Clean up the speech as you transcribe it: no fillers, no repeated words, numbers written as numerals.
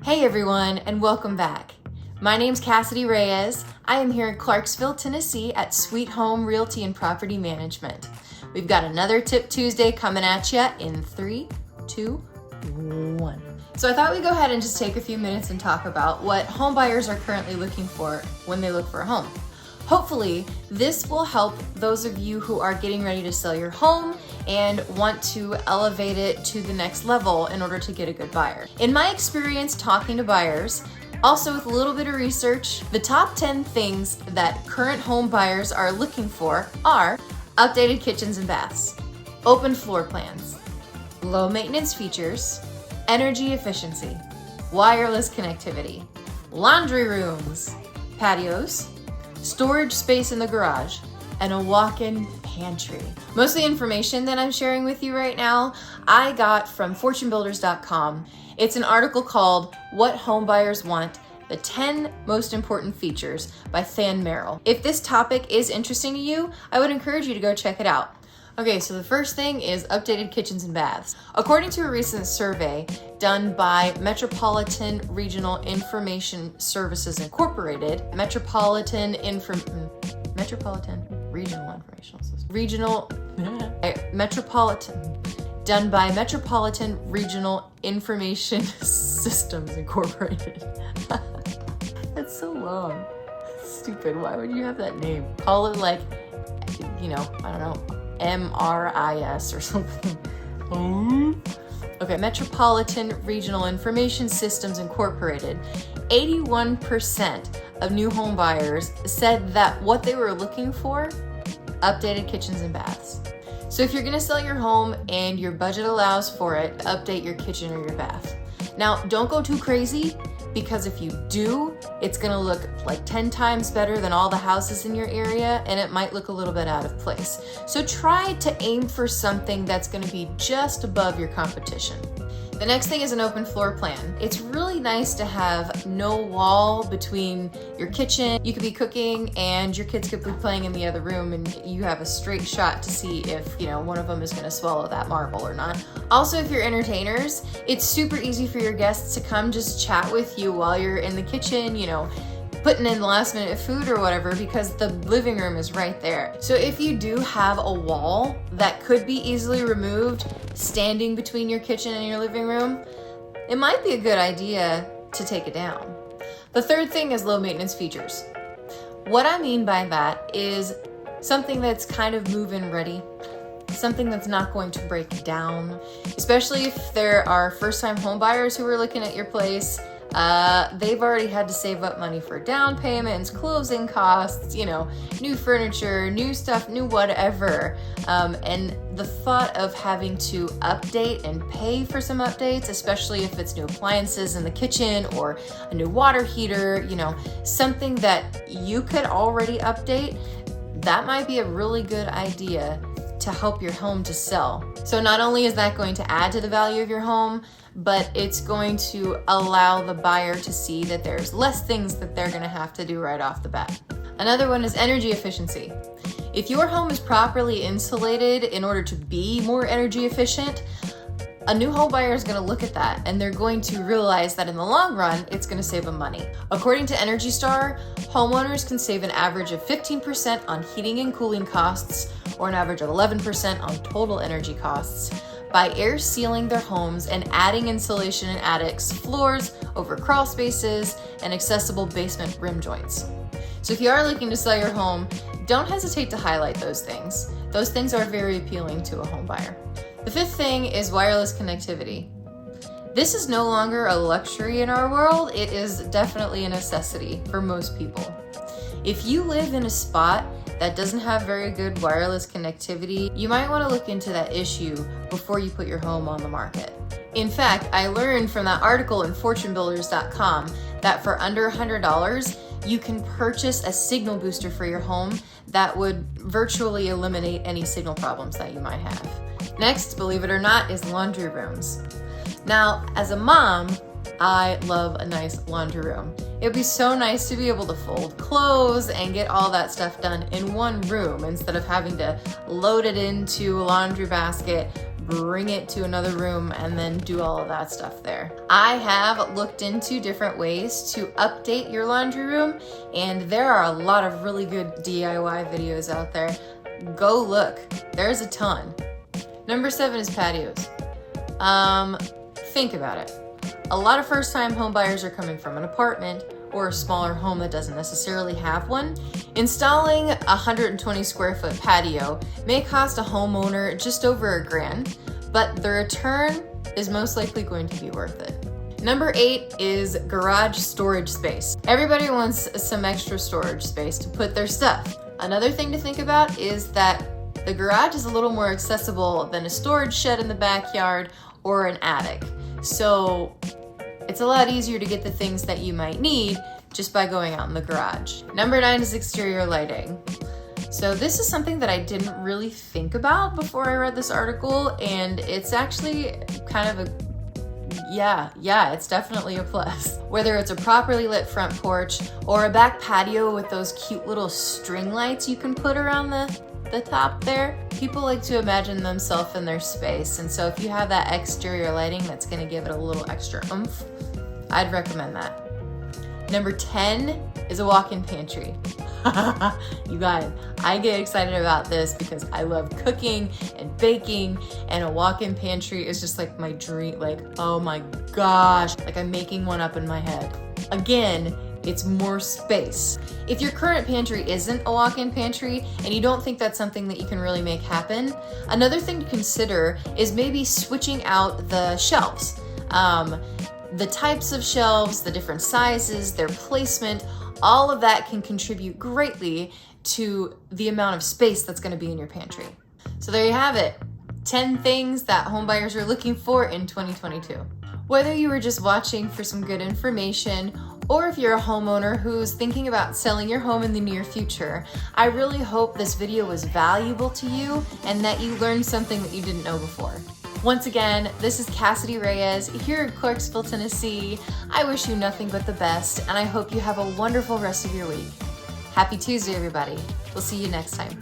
Hey everyone, and welcome back. My name's Cassidy Reyes. I am here in Clarksville, Tennessee at Sweet Home Realty and Property Management. We've got another Tip Tuesday coming at you in 3, 2, 1. So I thought we'd go ahead and just take a few minutes and talk about what home buyers are currently looking for when they look for a home. Hopefully, this will help those of you who are getting ready to sell your home and want to elevate it to the next level in order to get a good buyer. In my experience talking to buyers, also with a little bit of research, the top 10 things that current home buyers are looking for are updated kitchens and baths, open floor plans, low maintenance features, energy efficiency, wireless connectivity, laundry rooms, patios, storage space in the garage, and a walk-in pantry. Most of the information that I'm sharing with you right now, I got from fortunebuilders.com. It's an article called What Home Buyers Want, the 10 Most Important Features by Than Merrill. If this topic is interesting to you, I would encourage you to go check it out. Okay, so the first thing is updated kitchens and baths. According to a recent survey done by Metropolitan Regional Information Services Incorporated, Metropolitan Regional Informational System. Done by Metropolitan Regional Information Systems Incorporated. That's so long. Stupid. Why would you have that name? Call it like, I don't know, MRIS or something. Okay, Metropolitan Regional Information Systems Incorporated. 81% of new home buyers said that what they were looking for, updated kitchens and baths. So if you're gonna sell your home and your budget allows for it, update your kitchen or your bath. Now, don't go too crazy, because if you do, it's gonna look like 10 times better than all the houses in your area, and it might look a little bit out of place. So try to aim for something that's gonna be just above your competition. The next thing is an open floor plan. It's really nice to have no wall between your kitchen. You could be cooking and your kids could be playing in the other room, and you have a straight shot to see if, one of them is gonna swallow that marble or not. Also, if you're entertainers, it's super easy for your guests to come just chat with you while you're in the kitchen, putting in last minute food or whatever, because the living room is right there. So if you do have a wall that could be easily removed standing between your kitchen and your living room, it might be a good idea to take it down. The third thing is low maintenance features. What I mean by that is something that's kind of move-in ready, something that's not going to break down, especially if there are first-time home buyers who are looking at your place. They've already had to save up money for down payments, closing costs, new furniture, new stuff, new whatever. And the thought of having to update and pay for some updates, especially if it's new appliances in the kitchen or a new water heater, something that you could already update, that might be a really good idea to help your home to sell. So not only is that going to add to the value of your home, but it's going to allow the buyer to see that there's less things that they're gonna have to do right off the bat. Another one is energy efficiency. If your home is properly insulated in order to be more energy efficient, a new home buyer is going to look at that and they're going to realize that in the long run, it's going to save them money. According to Energy Star, homeowners can save an average of 15% on heating and cooling costs, or an average of 11% on total energy costs, by air sealing their homes and adding insulation in attics, floors, over crawl spaces, and accessible basement rim joints. So if you are looking to sell your home, don't hesitate to highlight those things. Those things are very appealing to a home buyer. The fifth thing is wireless connectivity. This is no longer a luxury in our world, it is definitely a necessity for most people. If you live in a spot that doesn't have very good wireless connectivity, you might want to look into that issue before you put your home on the market. In fact, I learned from that article in fortunebuilders.com that for under $100, you can purchase a signal booster for your home that would virtually eliminate any signal problems that you might have. Next, believe it or not, is laundry rooms. Now, as a mom, I love a nice laundry room. It'd be so nice to be able to fold clothes and get all that stuff done in one room instead of having to load it into a laundry basket, bring it to another room and then do all of that stuff there. I have looked into different ways to update your laundry room, and there are a lot of really good DIY videos out there. Go look, there's a ton. Number 7 is patios. Think about it. A lot of first-time home buyers are coming from an apartment or a smaller home that doesn't necessarily have one. Installing a 120 square foot patio may cost a homeowner just over $1,000, but the return is most likely going to be worth it. Number 8 is garage storage space. Everybody wants some extra storage space to put their stuff. Another thing to think about is that the garage is a little more accessible than a storage shed in the backyard or an attic. So it's a lot easier to get the things that you might need just by going out in the garage. Number 9 is exterior lighting. So this is something that I didn't really think about before I read this article, and it's actually kind of it's definitely a plus. Whether it's a properly lit front porch or a back patio with those cute little string lights you can put around the top there, people like to imagine themselves in their space, and so if you have that exterior lighting that's gonna give it a little extra oomph, I'd recommend that. Number 10 is a walk-in pantry. You guys, I get excited about this because I love cooking and baking, and a walk-in pantry is just like my dream. Like, oh my gosh, like I'm making one up in my head. Again, it's more space. If your current pantry isn't a walk-in pantry and you don't think that's something that you can really make happen, another thing to consider is maybe switching out the shelves. The types of shelves, the different sizes, their placement, all of that can contribute greatly to the amount of space that's going to be in your pantry. So there you have it, 10 things that homebuyers are looking for in 2022. Whether you were just watching for some good information, or if you're a homeowner who's thinking about selling your home in the near future, I really hope this video was valuable to you and that you learned something that you didn't know before. Once again, this is Cassidy Reyes here in Clarksville, Tennessee. I wish you nothing but the best, and I hope you have a wonderful rest of your week. Happy Tuesday, everybody. We'll see you next time.